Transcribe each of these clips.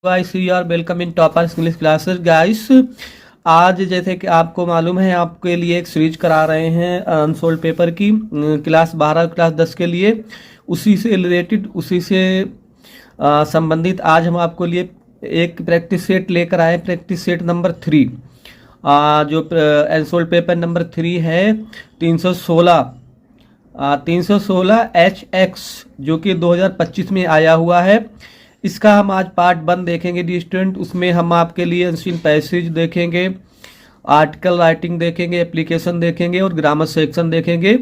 Guys you are welcome in toppers English classes guys. आज जैसे कि आपको मालूम है आपके लिए एक सीरीज करा रहे हैं अनसोल्ड पेपर की क्लास 12 क्लास 10 के लिए। उसी से रिलेटेड उसी से संबंधित आज हम आपको लिए एक प्रैक्टिस सेट लेकर आए। प्रैक्टिस सेट नंबर 3 जो अनसोल्ड पेपर नंबर 3 है 316 HX जो कि 2025 में आया हुआ है। इसका हम आज पार्ट 1 देखेंगे डी स्टूडेंट। उसमें हम आपके लिए एंशिएंट पैसेज देखेंगे, आर्टिकल राइटिंग देखेंगे, एप्लीकेशन देखेंगे और ग्रामर सेक्शन देखेंगे।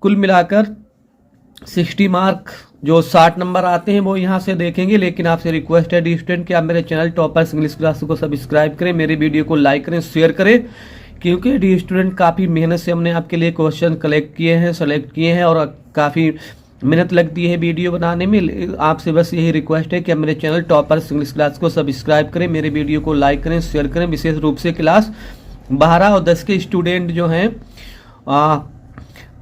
कुल मिलाकर 60 मार्क जो 60 नंबर आते हैं वो यहाँ से देखेंगे। लेकिन आपसे रिक्वेस्ट है डी स्टूडेंट कि आप मेरे चैनल टॉपर्स इंग्लिश क्लास को सब्सक्राइब करें, मेरे वीडियो को लाइक करें, शेयर करें, क्योंकि डी स्टूडेंट काफ़ी मेहनत से हमने आपके लिए क्वेश्चन कलेक्ट किए हैं, सेलेक्ट किए हैं और काफ़ी मेहनत लगती है वीडियो बनाने में। आपसे बस यही रिक्वेस्ट है कि आप मेरे चैनल टॉपर्स इंग्लिश क्लास को सब्सक्राइब करें, मेरे वीडियो को लाइक करें, शेयर करें। विशेष रूप से क्लास 12 और 10 के स्टूडेंट जो हैं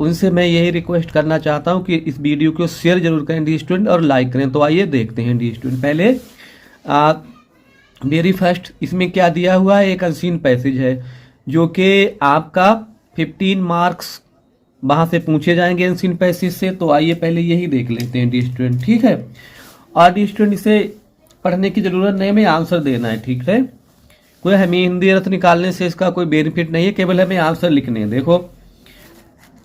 उनसे मैं यही रिक्वेस्ट करना चाहता हूं कि इस वीडियो को शेयर जरूर करें डी स्टूडेंट और लाइक करें। तो आइए देखते हैं डी स्टूडेंट। पहले वेरी फर्स्ट इसमें क्या दिया हुआ है, एक अनसीन पैसेज है जो कि आपका 15 मार्क्स वहां से पूछे जाएंगे अनसीन पैसेज से। तो आइए पहले यही देख लेते हैं डी स्टूडेंट, ठीक है। और डी स्टूडेंट इसे पढ़ने की जरूरत नहीं, हमें आंसर देना है, ठीक है। कोई हमें हिंदी अर्थ निकालने से इसका कोई बेनिफिट नहीं है, केवल हमें आंसर लिखने हैं। देखो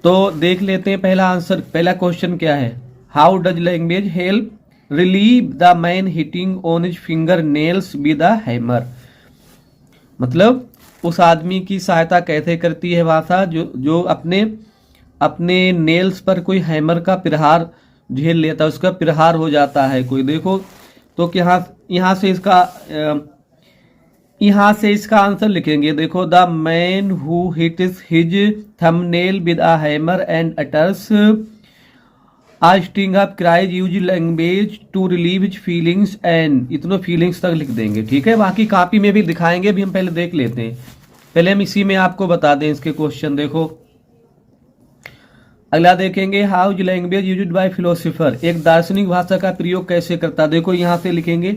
तो देख लेते हैं पहला आंसर। पहला क्वेश्चन क्या है, how does language help relieve the man hitting on his finger nails with a hammer. मतलब उस आदमी की सहायता कैसे करती है भाषा जो अपने नेल्स पर कोई हैमर का प्रहार झेल लेता है, उसका प्रहार हो जाता है कोई। देखो तो यहाँ से इसका आंसर लिखेंगे। देखो the man who hits his thumbnail with a hammer and utters a string of cries use language to relieve his feelings and इतनों फीलिंग्स तक लिख देंगे, ठीक है। बाकी कॉपी में भी दिखाएंगे, भी हम पहले देख लेते हैं। पहले हम इसी में आपको बता दें इसके क्वेश्चन। देखो अगला देखेंगे, how is language used by philosopher, एक दार्शनिक भाषा का प्रयोग कैसे करता। देखो यहाँ से लिखेंगे,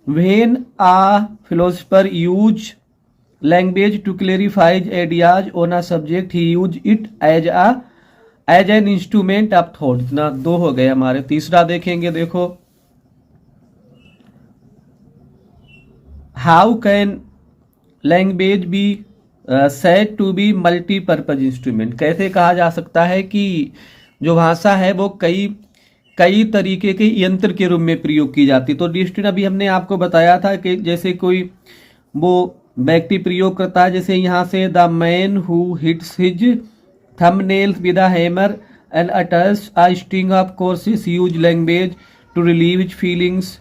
when a philosopher use language to clarifies ideas on a subject he use it as an instrument of thought. इतना 2 हो गए हमारे। तीसरा देखेंगे, देखो how can language be said to be multipurpose instrument, कैसे कहा जा सकता है कि जो भाषा है वो कई तरीके के यंत्र के रूप में प्रयोग की जाती। तो डिस्ट्रिक्ट अभी हमने आपको बताया था कि जैसे कोई वो व्यक्ति प्रयोग करता है, जैसे यहाँ से the man who hits his thumbnails with a hammer and utters a string of curses use language to relieve his feelings,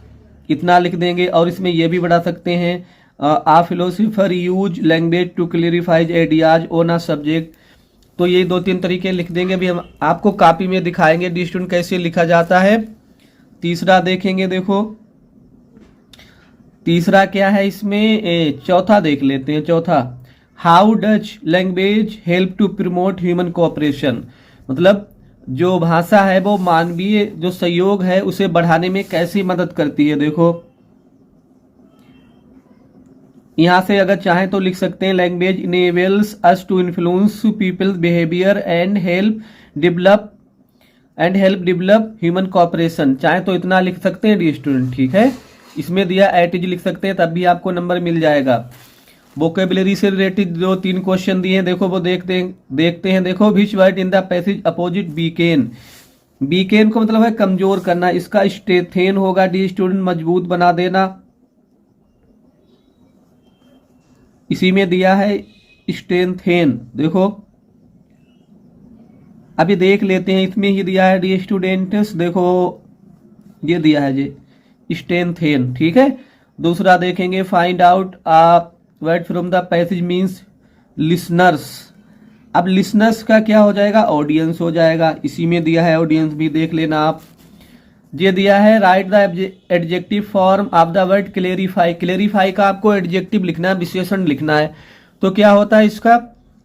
इतना लिख देंगे। और इसमें यह भी बढ़ा सकते हैं, a philosopher use language to clarifies ideas on a subject. तो ये 2-3 तरीके लिख देंगे, भी हम आपको कॉपी में दिखाएंगे डी स्टूडेंट कैसे लिखा जाता है। तीसरा देखेंगे, देखो तीसरा क्या है इसमें, चौथा देख लेते हैं। चौथा, how does language help to promote human cooperation, मतलब जो भाषा है वो मानवीय जो सहयोग है उसे बढ़ाने में कैसी मदद करती है। देखो यहाँ से अगर चाहें तो लिख सकते हैं, language enables us to influence people's behaviour and help develop human cooperation. चाहे तो इतना लिख सकते हैं डी स्टूडेंट, ठीक है। इसमें दिया एटीज लिख सकते हैं, तब भी आपको नंबर मिल जाएगा। वोकेबुलरी से रिलेटेड 2-3 क्वेश्चन दिए हैं, देखो वो देखते हैं। देखो which word in the passage opposite weakened, weakened को मतलब है कमजोर करना, इसका स्ट्रेंथेन होगा डी स्टूडेंट, मजबूत बना देना। इसी में दिया है स्ट्रेंथेन। देखो अभी देख लेते हैं, इसमें ही दिया है डी स्टूडेंट्स, देखो ये दिया है जी स्ट्रेंथेन, ठीक है। दूसरा देखेंगे, find out a word from the passage means listeners. अब लिसनर्स का क्या हो जाएगा, ऑडियंस हो जाएगा। इसी में दिया है ऑडियंस, भी देख लेना आप। ये दिया है, right the adjective form of the word clarify, clarify का आपको एडजेक्टिव लिखना है, विशेषण लिखना है। तो क्या होता है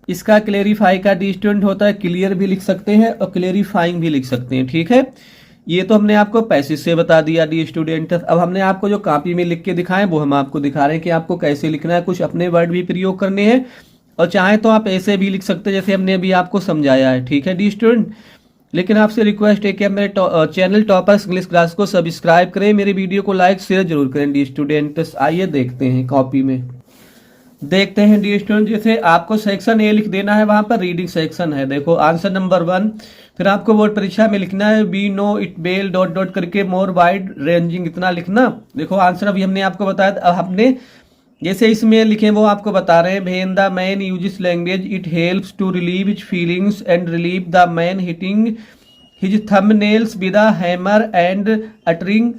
इसका क्लेरिफाई का डी स्टूडेंट होता है, क्लियर भी लिख सकते हैं और क्लेरिफाइंग भी लिख सकते हैं, ठीक है। ये तो हमने आपको पैसेज से बता दिया डी स्टूडेंट। अब हमने आपको जो कॉपी में लिख के दिखाए वो हम आपको दिखा रहे हैं कि आपको कैसे लिखना है। कुछ अपने वर्ड भी प्रयोग करने हैं और चाहे तो आप ऐसे भी लिख सकते हैं जैसे हमने अभी आपको समझाया है, ठीक है डी स्टूडेंट। लेकिन आपसे रिक्वेस्ट है कि आप मेरे चैनल टॉपर्स इंग्लिश क्लास को सब्सक्राइब करें, मेरे वीडियो को लाइक शेयर जरूर करें डी स्टूडेंट। आइए देखते हैं कॉपी में, देखते हैं डी स्टूडेंट। जैसे आपको सेक्शन ए लिख देना है, वहां पर रीडिंग सेक्शन है। देखो आंसर नंबर 1, फिर आपको बोर्ड परीक्षा में लिखना है we know it well dot dot करके मोर वाइड रेंजिंग, इतना लिखना। देखो आंसर अभी हमने आपको बताया। अब हमने जैसे इसमें लिखे वो आपको बता रहे हैं। When the man uses language it helps to relieve his feelings and relieve the man hitting his thumbnails with a hammer and uttering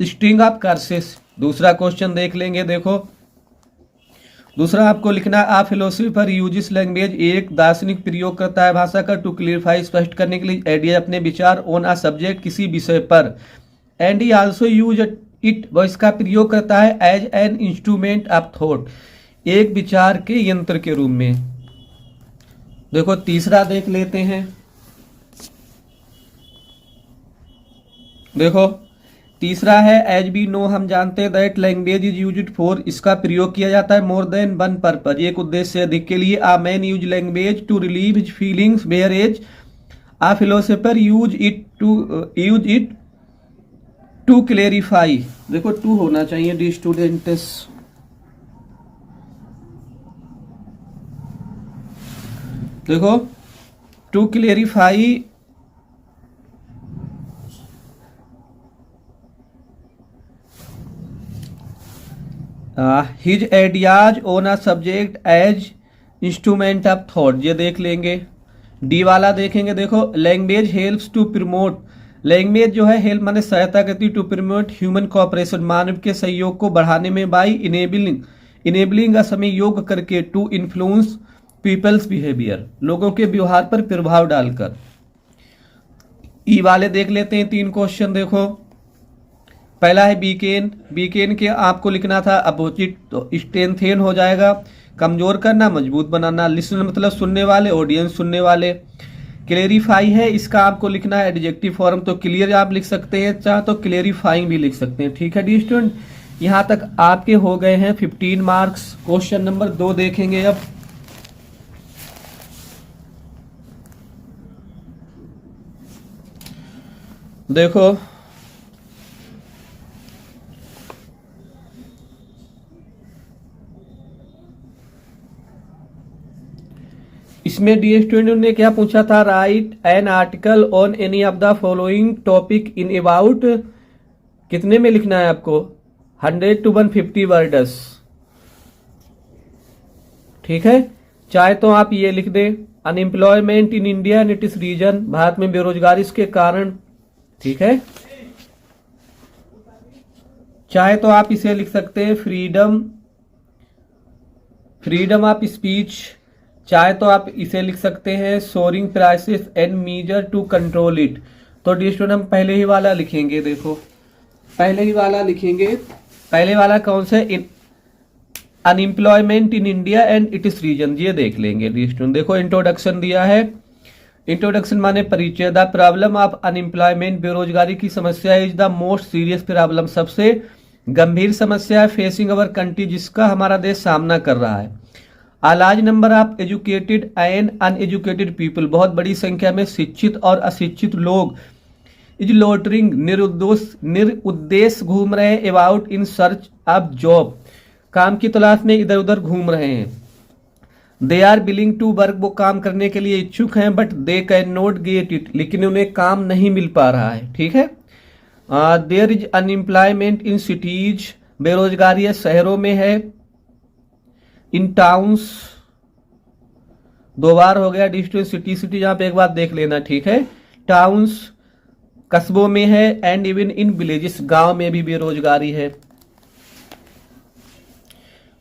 string of curses. दूसरा क्वेश्चन देख लेंगे। देखो दूसरा आपको लिखना आ फिलोसफर यूजिस लैंग्वेज, एक दार्शनिक प्रयोग करता है भाषा का टू क्लियरफाई, स्पष्ट करने के लिए आइडिया, अपने विचार ऑन आ सब्जेक्ट, किसी विषय पर। And he also use it, वह इसका प्रयोग करता है as an instrument of thought, एक विचार के यंत्र के रूप में। देखो तीसरा देख लेते हैं। देखो तीसरा है एज बी नो, हम जानते हैं that language is used for, इसका प्रयोग किया जाता है मोर देन वन पर्पज, एक उद्देश्य से अधिक के लिए। A man use language to relieve his feelings whereas a philosopher use it to clarify. देखो टू होना चाहिए डी स्टूडेंट्स। देखो to clarify his ideas on a subject as instrument of thought, ये देख लेंगे। डी वाला देखेंगे। देखो language helps to promote, language जो है हेल्प माने सहायता करती, टू प्रमोट ह्यूमन कोऑपरेशन, मानव के सहयोग को बढ़ाने में, बाई इनेबलिंग का सहयोग करके, टू इन्फ्लुएंस पीपल्स बिहेवियर, लोगों के व्यवहार पर प्रभाव डालकर। ई वाले देख लेते हैं 3 क्वेश्चन। देखो पहला है बीकेन, बीकेन के आपको लिखना था अपोजिट, तो स्ट्रेंथेन हो जाएगा, कमजोर करना, मजबूत बनाना। लिसन मतलब सुनने वाले, ऑडियंस सुनने वाले। क्लेरिफाई है, इसका आपको लिखना है एडजेक्टिव फॉर्म, तो क्लियर आप लिख सकते हैं, चाहे तो क्लेरिफाइंग भी लिख सकते हैं, ठीक है डी स्टूडेंट। यहां तक आपके हो गए हैं 15 मार्क्स। क्वेश्चन नंबर 2 देखेंगे अब। देखो इसमें डी स्टूडेंट ने क्या पूछा था, right an article on any of the following topic in about, कितने में लिखना है आपको, 100 to 150 वर्ड्स, ठीक है। चाहे तो आप ये लिख दें unemployment in India and its reason, भारत में बेरोजगारी इसके कारण, ठीक है। चाहे तो आप इसे लिख सकते हैं फ्रीडम ऑफ स्पीच, चाहे तो आप इसे लिख सकते हैं soaring prices and measure to control it. तो डी स्टूडेंट हम पहले ही वाला लिखेंगे। देखो पहले ही वाला लिखेंगे। पहले वाला कौन सा, unemployment in India and its reason, ये देख लेंगे डी स्टूडेंट। देखो इंट्रोडक्शन दिया है, इंट्रोडक्शन माने परिचय। द प्रॉब्लम ऑफ अनएम्प्लॉयमेंट, बेरोजगारी की समस्या is the most serious problem, सबसे गंभीर समस्या है फेसिंग अवर कंट्री, जिसका हमारा देश सामना कर रहा है। A large number of educated and uneducated people, बहुत बड़ी संख्या में शिक्षित और अशिक्षित लोग, इज लोटरिंग, निरुद्देश्य घूम रहे हैं, about in search of job, काम की तलाश में इधर उधर घूम रहे हैं। They are willing to work, वो काम करने के लिए इच्छुक हैं, but they can not get it, लेकिन उन्हें काम नहीं मिल पा रहा है, ठीक है। There is unemployment in cities, बेरोजगारी है शहरों में है। इन टाउन्स 2 बार हो गया, डिस्ट्रिक्ट सिटी जहां पे एक बार देख लेना, ठीक है। टाउन्स कस्बों में है, एंड इवन इन विलेजेस, गांव में भी बेरोजगारी है।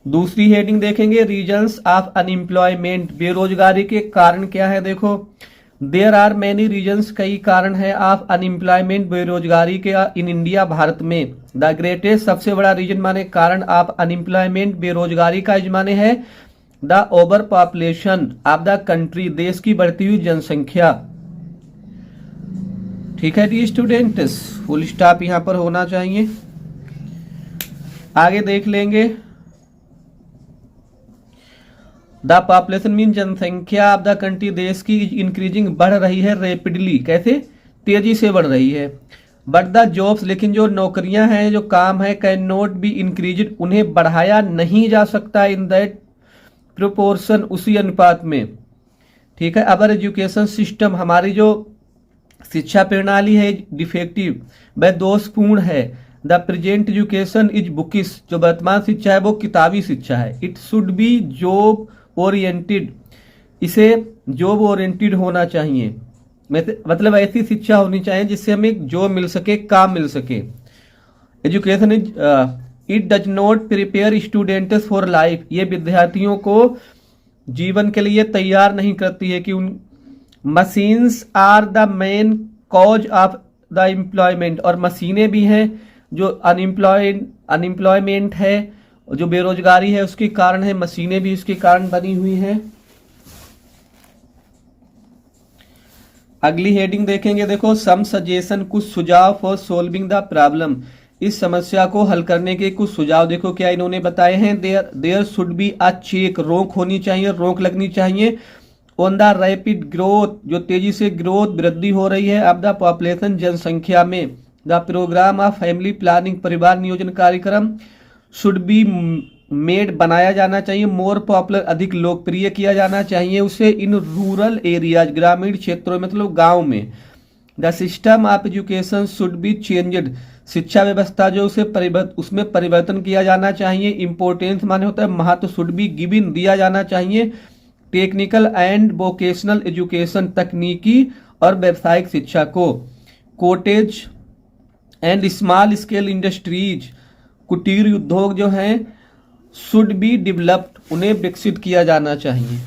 दूसरी हेडिंग देखेंगे रीजन्स ऑफ अनएम्प्लॉयमेंट, बेरोजगारी के कारण क्या है। देखो देयर आर मैनी रीजन्स, कई कारण है ऑफ अनएम्प्लॉयमेंट, बेरोजगारी के इन इंडिया, भारत में। द ग्रेटेस्ट, सबसे बड़ा रीजन माने कारण ऑफ अनएम्प्लॉयमेंट, बेरोजगारी का माने है the over population of the country, देश की बढ़ती हुई जनसंख्या। ठीक है डी स्टूडेंट्स, फुल स्टॉप यहाँ पर होना चाहिए। आगे देख लेंगे। द पॉपुलेशन मीन जनसंख्या ऑफ द कंट्री, देश की इंक्रीजिंग बढ़ रही है रैपिडली, कैसे, तेजी से बढ़ रही है। बट द जॉब्स, लेकिन जो नौकरियां हैं, जो काम है, कैन नॉट बी इंक्रीज, उन्हें बढ़ाया नहीं जा सकता इन दैट प्रोपोर्शन, उसी अनुपात में। ठीक है। अवर एजुकेशन सिस्टम, हमारी जो शिक्षा प्रणाली है, डिफेक्टिव, वह दोषपूर्ण है। The present education is bookish, जो वर्तमान शिक्षा है वो किताबी शिक्षा है। It should be job oriented, इसे जॉब ओरिएंटेड होना चाहिए, मतलब ऐसी शिक्षा होनी चाहिए जिससे हमें जॉब मिल सके, काम मिल सके। Education is it does not prepare students for life, ये विद्यार्थियों को जीवन के लिए तैयार नहीं करती है कि उन machines are the main cause of the employment, और मशीनें भी हैं जो अनएम्प्लॉयमेंट है, जो बेरोजगारी है उसके कारण है, मशीनें भी उसके कारण बनी हुई हैं। अगली हेडिंग देखेंगे, देखो सम सजेशन, कुछ सुझाव फॉर सोल्विंग द प्रॉब्लम, इस समस्या को हल करने के कुछ सुझाव देखो क्या इन्होंने बताए हैं। There should be a check, रोक होनी चाहिए, रोक लगनी चाहिए। ऑन द रैपिड ग्रोथ, जो तेजी से ग्रोथ वृद्धि हो रही है अब द पॉपुलेशन, जनसंख्या में। The programme of family planning, परिवार नियोजन कार्यक्रम, शुड बी मेड, बनाया जाना चाहिए, मोर पॉपुलर, अधिक लोकप्रिय किया जाना चाहिए उसे, इन रूरल एरियाज, ग्रामीण क्षेत्रों में, मतलब गांव में। The system of education should be changed, शिक्षा व्यवस्था जो उसे उसमें परिवर्तन किया जाना चाहिए। इम्पोर्टेंस माने होता है महत्व, शुड बी गिवन, दिया जाना चाहिए। टेक्निकल एंड वोकेशनल एजुकेशन, तकनीकी और व्यावसायिक शिक्षा को। Cottage and small scale industries, कुटीर उद्योग जो हैं, शुड बी डेवलप्ड, उन्हें विकसित किया जाना चाहिए।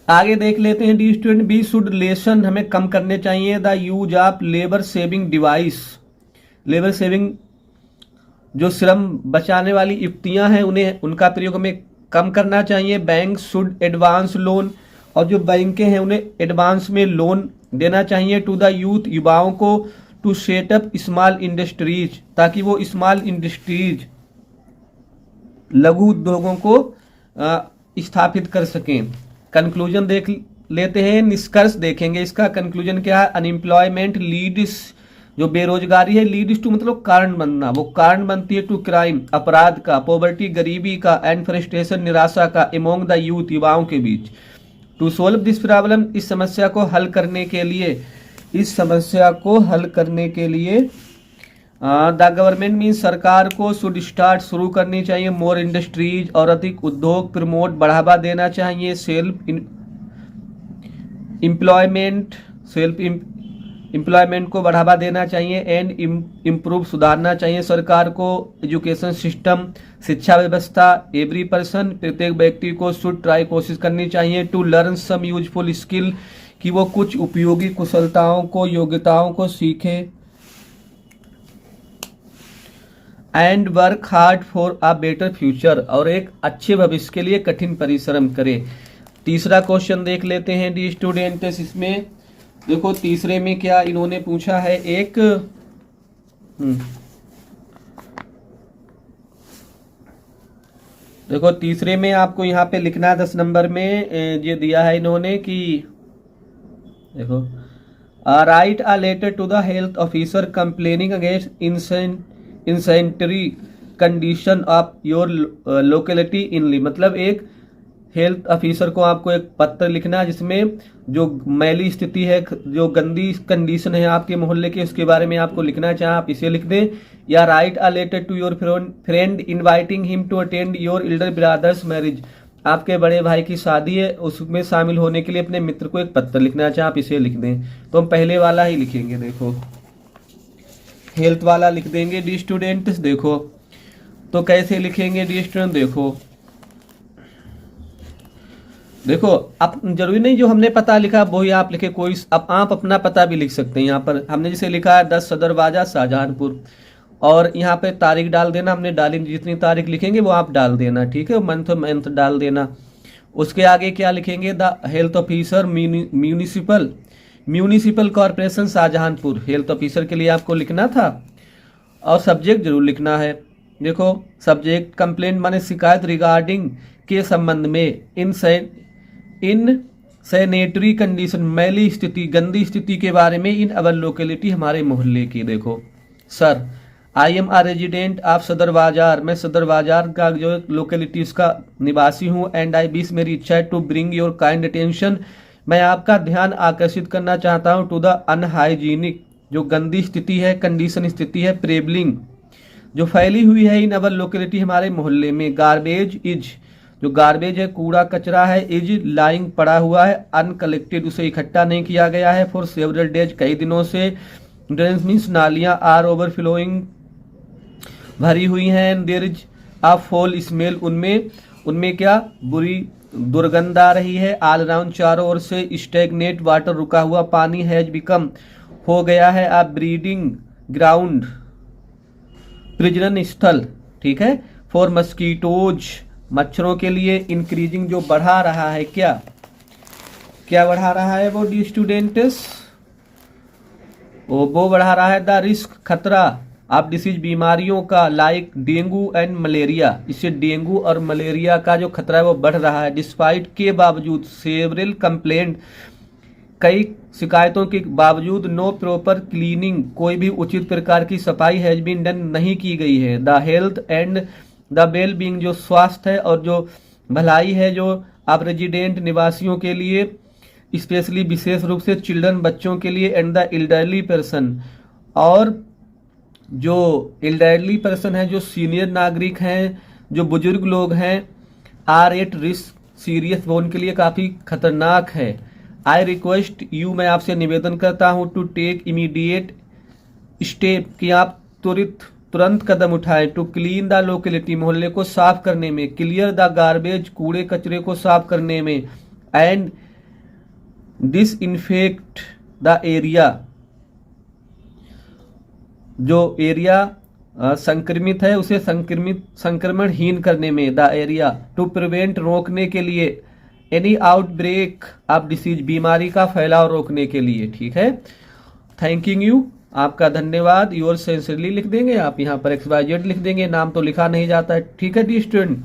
आगे देख लेते हैं dear student, we should lessen, हमें कम करने चाहिए the use of labour saving device, labour saving, जो श्रम बचाने वाली युक्तियां हैं उन्हें, उनका प्रयोग हमें कम करना चाहिए। बैंक शुड एडवांस लोन, और जो बैंकें हैं उन्हें एडवांस में लोन देना चाहिए। टू द यूथ, युवाओं को। टू सेटअप स्मॉल इंडस्ट्रीज, ताकि वो स्मॉल इंडस्ट्रीज, लघु उद्योगों को स्थापित कर सकें। कंक्लूजन देख लेते हैं, निष्कर्ष देखेंगे इसका। कंक्लूजन क्या है, अनएम्प्लॉयमेंट लीड्स, जो बेरोजगारी है, लीड्स टू मतलब कारण बनना, वो कारण बनती है टू क्राइम, अपराध का, पॉवर्टी गरीबी का, एंड फ्रस्ट्रेशन निराशा का, एमोंग द यूथ, युवाओं के बीच। टू सोल्व दिस प्रॉब्लम, इस समस्या को हल करने के लिए, इस समस्या को हल करने के लिए द गवर्नमेंट मीन, सरकार को, शुड स्टार्ट, शुरू करनी चाहिए, मोर इंडस्ट्रीज, और अधिक उद्योग, प्रमोट, बढ़ावा देना चाहिए, सेल्फ एम्प्लॉयमेंट को बढ़ावा देना चाहिए, एंड इम्प्रूव, सुधारना चाहिए सरकार को एजुकेशन सिस्टम, शिक्षा व्यवस्था। एवरी पर्सन, प्रत्येक व्यक्ति को, शुड ट्राई, कोशिश करनी चाहिए, to learn some useful skill, कि वो कुछ उपयोगी कुशलताओं को, योग्यताओं को सीखे। And work hard for a better future, और एक अच्छे भविष्य के लिए कठिन परिश्रम करे। तीसरा क्वेश्चन देख लेते हैं डी स्टूडेंट्स, इसमें देखो तीसरे में क्या इन्होंने पूछा है, एक देखो तीसरे में आपको यहाँ पे लिखना है 10 नंबर में, ये दिया है इन्होंने कि देखो, write a letter to the health officer complaining against insanitary condition of your locality इनली, मतलब एक हेल्थ ऑफिसर को आपको एक पत्र लिखना है जिसमें जो मैली स्थिति है, जो गंदी कंडीशन है आपके मोहल्ले के, उसके बारे में आपको लिखना है, चाहे आप इसे लिख दें, या write a letter to your friend inviting him to attend your elder brother's marriage, आपके बड़े भाई की शादी है, उसमें शामिल होने के लिए अपने मित्र को एक पत्र लिखना है, चाहे आप इसे लिख दें। तो हम पहले वाला ही लिखेंगे, देखो हेल्थ वाला लिख देंगे डी स्टूडेंट्स। देखो तो कैसे लिखेंगे डी स्टूडेंट, देखो अब जरूरी नहीं जो हमने पता लिखा वही आप लिखे, कोई अब आप अपना पता भी लिख सकते हैं। यहाँ पर हमने जैसे लिखा है 10 सदर बाजार शाहजहानपुर, और यहाँ पे तारीख डाल देना, हमने डाली, जितनी तारीख लिखेंगे वो आप डाल देना, ठीक है, मंथ डाल देना। उसके आगे क्या लिखेंगे, the health officer municipal corporation Shahjahanpur, health officer के लिए आपको लिखना था। और सब्जेक्ट जरूर लिखना है। देखो सब्जेक्ट कंप्लेंट माने शिकायत रिगार्डिंग के संबंध में इन सैनिटरी कंडीशन, मैली स्थिति, गंदी स्थिति के बारे में इन अवर लोकेलिटी, हमारे मोहल्ले की। देखो sir, I am a resident of Sadar Bazar, मैं सदर बाजार का जो लोकेलिटी उसका निवासी हूँ। एंड आई विश, मेरी इच्छा है, to bring your kind attention, मैं आपका ध्यान आकर्षित करना चाहता हूँ, टू द अनहाइजीनिक, जो गंदी स्थिति है, कंडीशन स्थिति है, प्रेबलिंग, जो फैली हुई है इन अवर लोकेलिटी, हमारे मोहल्ले में। गार्बेज इज, जो गार्बेज है, कूड़ा कचरा है, इज लाइंग, पड़ा हुआ है, अनकलेक्टेड, उसे इकट्ठा नहीं किया गया है, फॉर सेवरल डेज, कई दिनों से। ड्रेन्स मीन्स, नालियां, आर ओवरफ्लोइंग, भरी हुई हैं। There is a foul smell, उनमें क्या बुरी दुर्गंध आ रही है। ऑल अराउंड, चारों ओर से। स्टैग्नेट वाटर, रुका हुआ पानी। हैज बिकम, हो गया है। अ ब्रीडिंग ग्राउंड, प्रजनन स्थल, ठीक है, फॉर मस्कीटोज, मच्छरों के लिए। इंक्रीजिंग, जो बढ़ा रहा है, क्या बढ़ा रहा है वो डी स्टूडेंट्स, वो बढ़ा रहा है द रिस्क, खतरा ऑफ डिसीज, बीमारियों का, लाइक डेंगू एंड मलेरिया, इससे डेंगू और मलेरिया का जो खतरा है वो बढ़ रहा है। डिस्पाइट, के बावजूद। सेवरल कंप्लेंट, कई शिकायतों के बावजूद। नो प्रॉपर क्लीनिंग, कोई भी उचित प्रकार की सफाई हैज बीन डन, नहीं की गई है। The health and the well being, जो स्वास्थ्य है और जो भलाई है, जो आप रेजिडेंट निवासियों के लिए, स्पेशली विशेष रूप से चिल्ड्रन, बच्चों के लिए। एंड द एल्डरली पर्सन, और जो एल्डरली पर्सन है, जो सीनियर नागरिक हैं, जो बुजुर्ग लोग हैं, आर एट रिस्क, सीरियस, वो उनके लिए काफ़ी खतरनाक है। आई रिक्वेस्ट यू, मैं आपसे निवेदन करता हूँ, टू टेक इमीडिएट स्टेप, कि आप तुरंत कदम उठाएं। टू क्लीन द लोकेलिटी, मोहल्ले को साफ करने में। क्लियर द गार्बेज, कूड़े कचरे को साफ करने में। एंड डिसइंफेक्ट द एरिया, जो एरिया संक्रमित है उसे संक्रमणहीन करने में। द एरिया, टू प्रिवेंट, रोकने के लिए। एनी आउटब्रेक ऑफ डिसीज, बीमारी का फैलाव रोकने के लिए, ठीक है। थैंकिंग यू, आपका धन्यवाद। योर सिंसियरली लिख देंगे आप, यहाँ पर XYZ लिख देंगे, नाम तो लिखा नहीं जाता है, ठीक है डी स्टूडेंट।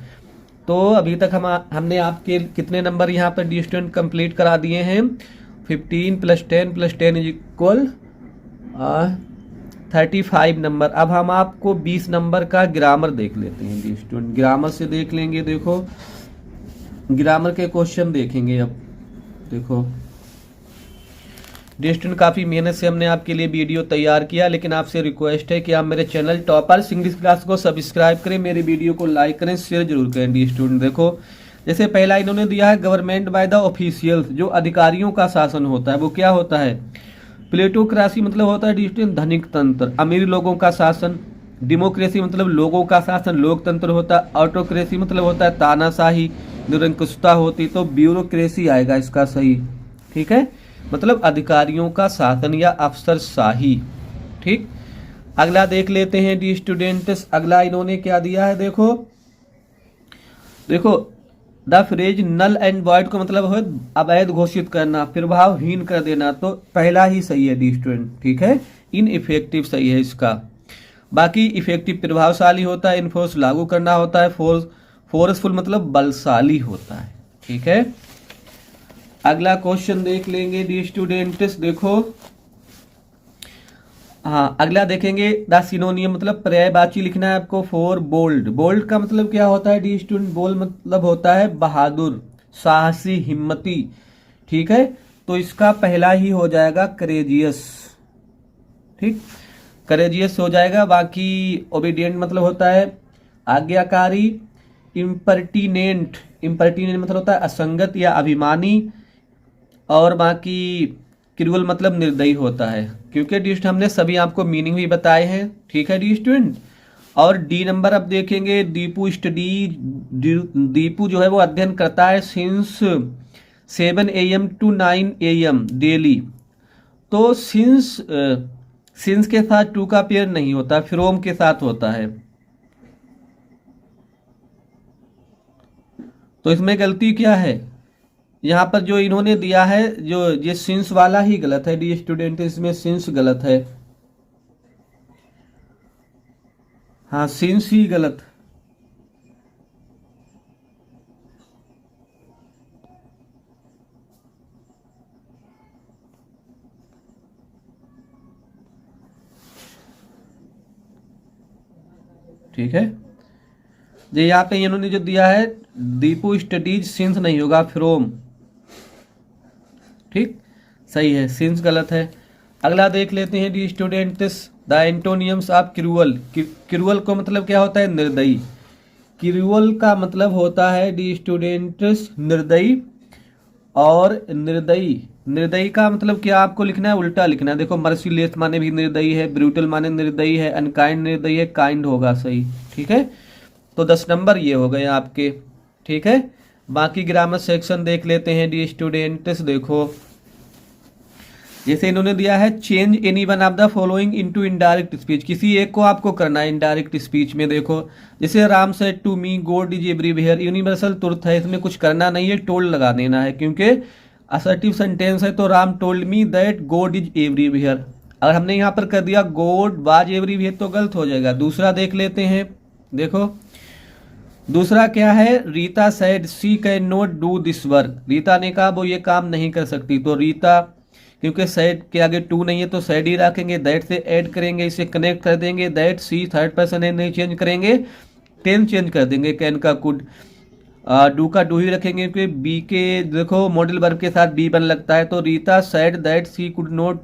तो अभी तक हमने आपके कितने नंबर यहाँ पर डी स्टूडेंट कंप्लीट करा दिए हैं, 15 + 10 + 10 = 35 नंबर। अब हम आपको 20 नंबर का ग्रामर देख लेते हैं डी स्टूडेंट, ग्रामर से देख लेंगे। देखो ग्रामर के क्वेश्चन देखेंगे अब। देखो डी स्टूडेंट, काफ़ी मेहनत से हमने आपके लिए वीडियो तैयार किया, लेकिन आपसे रिक्वेस्ट है कि आप मेरे चैनल टॉपर्स इंग्लिश क्लास को सब्सक्राइब करें, मेरी वीडियो को लाइक करें, शेयर जरूर करें डी स्टूडेंट। देखो जैसे पहला इन्होंने दिया है, गवर्नमेंट बाय द ऑफिशियल्स, जो अधिकारियों का शासन होता है वो क्या होता है। प्लेटोक्रेसी मतलब होता है डी स्टूडेंट धनिक तंत्र, अमीर लोगों का शासन। डेमोक्रेसी मतलब लोगों का शासन, लोकतंत्र होता है। ऑटोक्रेसी मतलब होता है तानाशाही, निरंकुशता होती, तो ब्यूरोक्रेसी आएगा इसका सही, ठीक है, मतलब अधिकारियों का शासन या अफसरशाही, ठीक। अगला देख लेते हैं डी स्टूडेंट्स, अगला इन्होंने क्या दिया है। देखो the phrase null and void को मतलब है अवैध घोषित करना, प्रभावहीन कर देना, तो पहला ही सही है डी स्टूडेंट, ठीक है। इनइफेक्टिव सही है इसका। बाकी इफेक्टिव प्रभावशाली होता है, इन्फोर्स लागू करना होता है, फोर्सफुल मतलब बलशाली होता है, ठीक है। अगला क्वेश्चन देख लेंगे डी स्टूडेंट्स। देखो हाँ, अगला देखेंगे द सिनोनियम मतलब पर्यायवाची लिखना है आपको फॉर बोल्ड। बोल्ड का मतलब क्या होता है डी स्टूडेंट, बोल्ड मतलब होता है बहादुर, साहसी, हिम्मती, ठीक है। तो इसका पहला ही हो जाएगा करेजियस, ठीक, करेजियस हो जाएगा। बाकी ओबीडियंट मतलब होता है आज्ञाकारी। इम्पर्टिनेंट मतलब होता है असंगत या अभिमानी। और बाकी क्रूअल मतलब निर्दयी होता है, क्योंकि डी हमने सभी आपको मीनिंग भी बताए हैं, ठीक है डी स्टूडेंट। और डी नंबर अब देखेंगे, दीपू स्टडी, दीपू जो है वो अध्ययन करता है since 7 AM to 9 AM daily. तो सिंस के साथ टू का पेयर नहीं होता, फ्रोम के साथ होता है। तो इसमें गलती क्या है, यहाँ पर जो इन्होंने दिया है, जो ये सिंस वाला ही गलत है डी स्टूडेंट, इसमें सिंस गलत है। हाँ, सिंस ही गलत। ठीक है, ये यहाँ पे इन्होंने जो दिया है दीपू स्टडीज सिंस नहीं होगा, फ्रोम। ठीक, सही है, सिंस गलत है। अगला देख लेते हैं dear students, the एंटोनियम्स of cruel. Cruel को मतलब क्या होता है, निर्दयी। क्रूअल का मतलब होता है डी स्टूडेंट्स निर्दयी। और निर्दयी, निर्दयी का मतलब क्या आपको लिखना है, उल्टा लिखना है। देखो, मर्सीलेस माने भी निर्दयी है, ब्रूटल माने निर्दयी है, अनकाइंड निर्दयी है, काइंड होगा सही। ठीक है, तो 10 नंबर ये हो गए आपके। ठीक है, बाकी ग्रामर सेक्शन देख लेते हैं डी स्टूडेंट्स। देखो, जैसे इन्होंने दिया है change any one of the following into indirect speech, किसी एक को आपको करना है इनडायरेक्ट स्पीच में। देखो, जैसे Ram said to me God is everywhere, universal truth है, इसमें कुछ करना नहीं है, टोल्ड लगा देना है, क्योंकि असर्टिव सेंटेंस है। तो Ram told me that God is everywhere. अगर हमने यहाँ पर कर दिया गॉड वाज एवरीवेयर तो गलत हो जाएगा। दूसरा देख लेते हैं। देखो, दूसरा क्या है, Rita said she can not do this work, Rita ने कहा वो ये काम नहीं कर सकती। तो रीता, क्योंकि सेड के आगे टू नहीं है तो सेड ही रखेंगे, दैट से ऐड करेंगे, इसे कनेक्ट कर देंगे, दैट सी थर्ड पर्सन है, नहीं चेंज करेंगे, टेन चेंज कर देंगे, कैन का कुड, डू का डू ही रखेंगे, क्योंकि बी के देखो मॉडल वर्ब के साथ बी बन लगता है। तो Rita said that she could not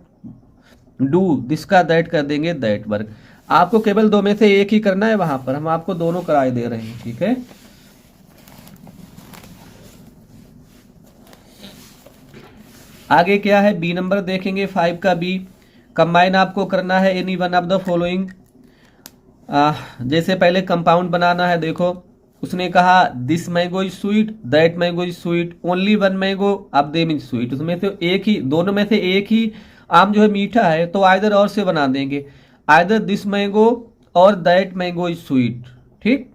do this का दैट कर देंगे दैट वर्क। आपको केवल दो में से एक ही करना है, वहां पर हम आपको दोनों कराए दे रहे हैं। ठीक है, आगे क्या है, बी नंबर देखेंगे, 5 का बी। कंबाइन आपको करना है any one of the following. जैसे पहले कंपाउंड बनाना है। देखो, उसने कहा this mango is sweet, that mango is sweet, only one mango of them is sweet. उसमें से एक ही, दोनों में से एक ही आम जो है मीठा है, तो आइदर और से बना देंगे, आइदर दिस मैंगो और दैट मैंगो इज स्वीट। ठीक,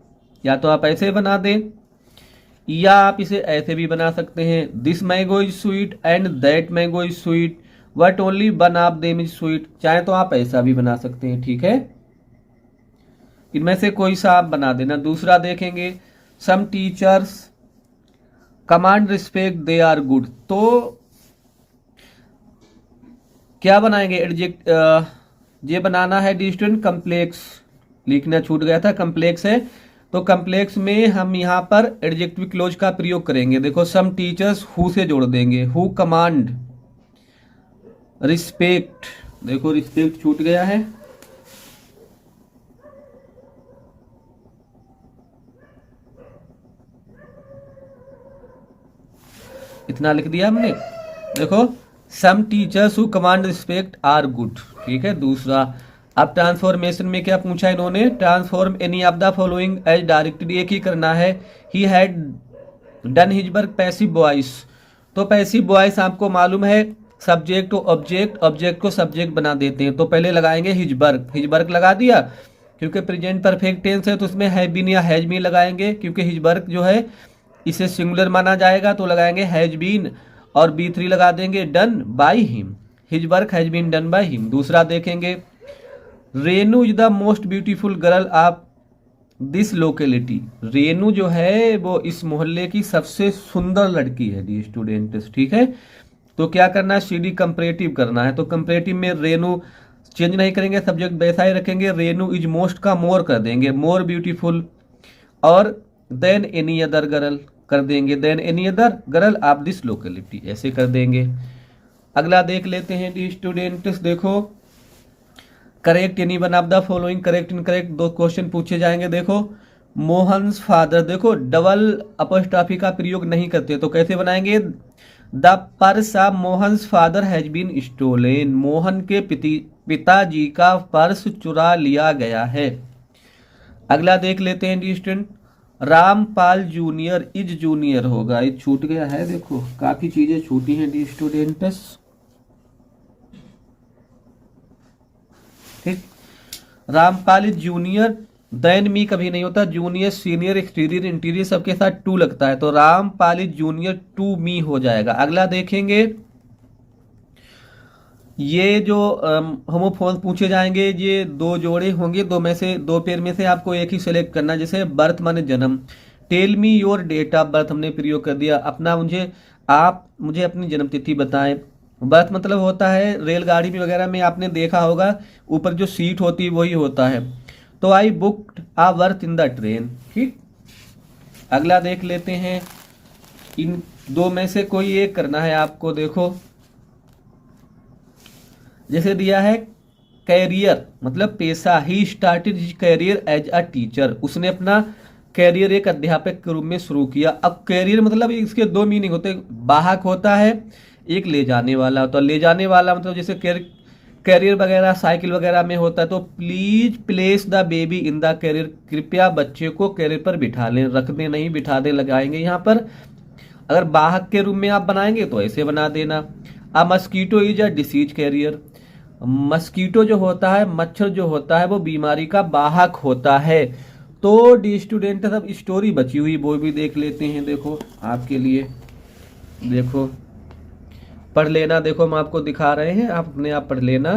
या तो आप ऐसे बना दें, या आप इसे ऐसे भी बना सकते हैं, this mango is sweet and that mango is sweet but only one of them is sweet. चाहे तो आप ऐसा भी बना सकते हैं। ठीक है, इनमें से कोई सा आप बना देना। दूसरा देखेंगे, some teachers command respect they are good. तो क्या बनाएंगे, एडजेक्ट, ये बनाना है डी स्टूडेंट, कम्प्लेक्स लिखना छूट गया था, कम्प्लेक्स है। तो कम्प्लेक्स में हम यहाँ पर एडजेक्टिव क्लोज का प्रयोग करेंगे। देखो, सम टीचर्स हु से जोड़ देंगे, हु कमांड रिस्पेक्ट। देखो, रिस्पेक्ट छूट गया है, इतना लिख दिया हमने। देखो, some teachers who command respect are good. ठीक है, दूसरा। अब ट्रांसफॉर्मेशन में क्या पूछा इन्होंने, transform any of the following as directed, एक ही करना है। He had done his work passive voice. तो पैसिव वॉइस आपको मालूम है, सब्जेक्ट को ऑब्जेक्ट, ऑब्जेक्ट को सब्जेक्ट बना देते हैं। तो पहले लगाएंगे हिज वर्क, हिज वर्क लगा दिया, क्योंकि प्रेजेंट परफेक्ट टेंस है तो उसमें हैव बीन या हैज बीन लगाएंगे, क्योंकि हिज वर्क जो है इसे सिंगुलर माना जाएगा, तो लगाएंगे हैज बीन, और B3 लगा देंगे done by him, his work has been done by him. दूसरा देखेंगे, Renu is the most beautiful girl of this locality. Renu जो है वो इस मोहल्ले की सबसे सुंदर लड़की है डी स्टूडेंट्स। ठीक है, तो क्या करना है, CD कंपैरेटिव करना है। तो कंपैरेटिव में रेनू चेंज नहीं करेंगे, सब्जेक्ट वैसा ही रखेंगे, रेनू इज मोस्ट का मोर कर देंगे, मोर ब्यूटीफुल, और देन एनी अदर गर्ल कर देंगे, then any other girl of this locality, ऐसे कर देंगे। अगला देख लेते हैं डी स्टूडेंट्स। देखो, correct any one of the following, correct incorrect दो क्वेश्चन पूछे जाएंगे। देखो, मोहन्स फादर, देखो डबल अपॉस्ट्रॉफी का प्रयोग नहीं करते, तो कैसे बनाएंगे, the purse of Mohan's father has been stolen, Mohan के पिताजी का पर्स चुरा लिया गया है। अगला देख लेते हैं dear student, Rampal junior is junior होगा, ये छूट गया है। देखो, काफी चीजें छूटी हैं डी स्टूडेंट्स। ठीक, Rampal is junior than me कभी नहीं होता, जूनियर सीनियर एक्सटीरियर इंटीरियर सबके साथ टू लगता है, तो Rampal is junior to me हो जाएगा। अगला देखेंगे, ये जो होमोफोन पूछे जाएंगे, ये दो जोड़े होंगे, दो पेयर में से आपको एक ही सिलेक्ट करना। जैसे बर्थ माने जन्म, tell me your date of birth हमने प्रयोग कर दिया, आप मुझे अपनी जन्म तिथि बताएं। बर्थ मतलब होता है, रेलगाड़ी में वगैरह में आपने देखा होगा ऊपर जो सीट होती है वही होता है। तो I booked a berth in the train. ठीक, अगला देख लेते हैं, इन दो में से कोई एक करना है आपको। देखो जैसे दिया है कैरियर मतलब पेशा, he started his career as a teacher, उसने अपना कैरियर एक अध्यापक के रूप में शुरू किया। अब कैरियर मतलब इसके दो मीनिंग होते हैं, वाहक होता है, एक ले जाने वाला। तो ले जाने वाला मतलब जैसे कैरियर वगैरह साइकिल वगैरह में होता है। तो please place the baby in the carrier, कृपया बच्चे को कैरियर पर बिठा लें, रख दें नहीं, बिठा दें लगाएंगे यहाँ पर। अगर वाहक के रूप में आप बनाएंगे तो ऐसे बना देना। A mosquito is a disease carrier, mosquito जो होता है, मच्छर जो होता है, वो बीमारी का वाहक होता है। तो डी स्टूडेंट सब स्टोरी बची हुई वो भी देख लेते हैं। देखो आपके लिए, देखो पढ़ लेना, देखो हम आपको दिखा रहे हैं, आप अपने आप पढ़ लेना,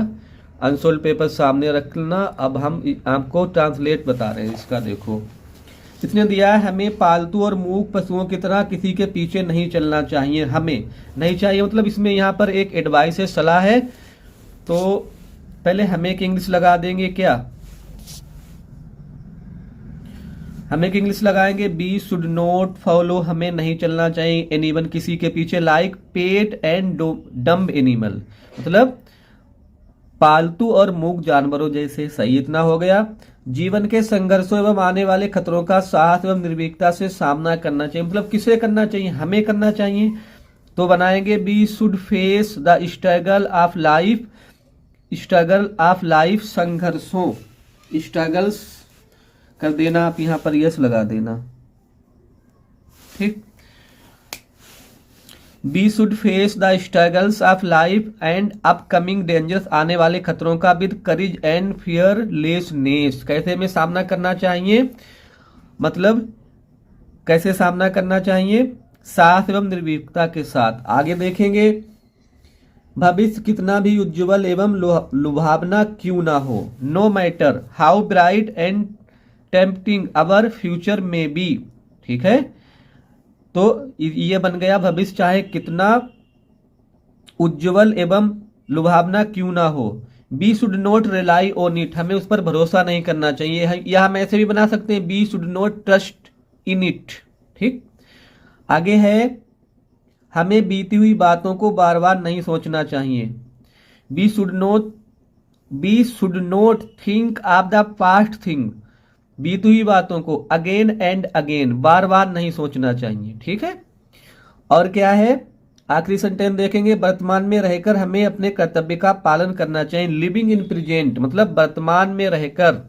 अनसोल्ड पेपर सामने रख लेना। अब हम आपको ट्रांसलेट बता रहे हैं इसका। देखो इसने दिया है, हमें पालतू और मूक पशुओं की तरह किसी के पीछे नहीं चलना चाहिए। हमें नहीं चाहिए मतलब इसमें यहाँ पर एक एडवाइस है, सलाह है। तो पहले हमें की इंग्लिश लगा देंगे, क्या हमें की इंग्लिश लगाएंगे, बी शुड नॉट फॉलो, हमें नहीं चलना चाहिए, एनीवन किसी के पीछे, like pet and dumb animal मतलब पालतू और मूक जानवरों जैसे। सही, इतना हो गया। जीवन के संघर्षों एवं आने वाले खतरों का साहस एवं निर्भीकता से सामना करना चाहिए, मतलब किसे करना चाहिए, हमें करना चाहिए। तो बनाएंगे, we should face the struggle of life, struggle of life संघर्षों, स्ट्रगल्स कर देना आप यहां पर, यस लगा देना। ठीक, we should face the struggles of life and upcoming dangers, आने वाले खतरों का विद करेज एंड फियरलेसनेस, कैसे में सामना करना चाहिए, मतलब कैसे सामना करना चाहिए, साहस एवं निर्भीकता के साथ। आगे देखेंगे, भविष्य कितना भी उज्जवल एवं लुभावना क्यों ना हो, no matter how bright and tempting our future may be. ठीक है, तो ये बन गया, भविष्य चाहे कितना उज्जवल एवं लुभावना क्यों ना हो। We should not rely on it, हमें उस पर भरोसा नहीं करना चाहिए, या हम ऐसे भी बना सकते हैं, we should not trust in it. ठीक, आगे है, हमें बीती हुई बातों को बार बार नहीं सोचना चाहिए, we should not think of the past thing, बीती हुई बातों को अगेन एंड अगेन, बार बार नहीं सोचना चाहिए। ठीक है, और क्या है, आखिरी सेंटेंस देखेंगे, वर्तमान में रहकर हमें अपने कर्तव्य का पालन करना चाहिए, लिविंग इन प्रेजेंट मतलब वर्तमान में रहकर।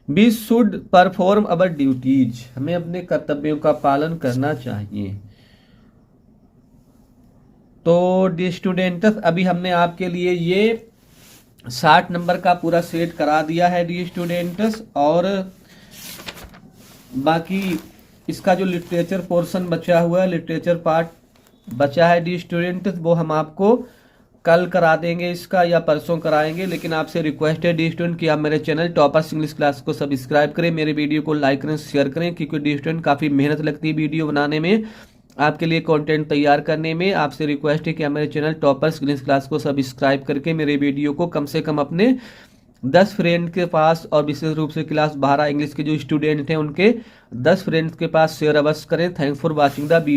We should perform our duties, हमें अपने कर्तव्यों का पालन करना चाहिए। तो डी स्टूडेंट्स, अभी हमने आपके लिए ये 60 नंबर का पूरा सेट करा दिया है डी स्टूडेंट्स, और बाकी इसका जो लिटरेचर पोर्शन बचा हुआ है, लिटरेचर पार्ट बचा है डी स्टूडेंट्स, वो हम आपको कल करा देंगे इसका, या परसों कराएंगे। लेकिन आपसे रिक्वेस्ट है डी स्टूडेंट कि आप मेरे चैनल टॉपर्स इंग्लिश क्लास को सब्सक्राइब करें, मेरे वीडियो को लाइक करें, शेयर करें, क्योंकि डी स्टूडेंट काफ़ी मेहनत लगती है वीडियो बनाने में, आपके लिए कंटेंट तैयार करने में। आपसे रिक्वेस्ट है कि आप मेरे चैनल टॉपर्स इंग्लिश क्लास को सब्सक्राइब करके मेरे वीडियो को कम से कम अपने 10 फ्रेंड के पास, और विशेष रूप से क्लास 12 इंग्लिश के जो स्टूडेंट हैं उनके 10 फ्रेंड्स के पास शेयर अवश्य करें। Thanks for watching the video.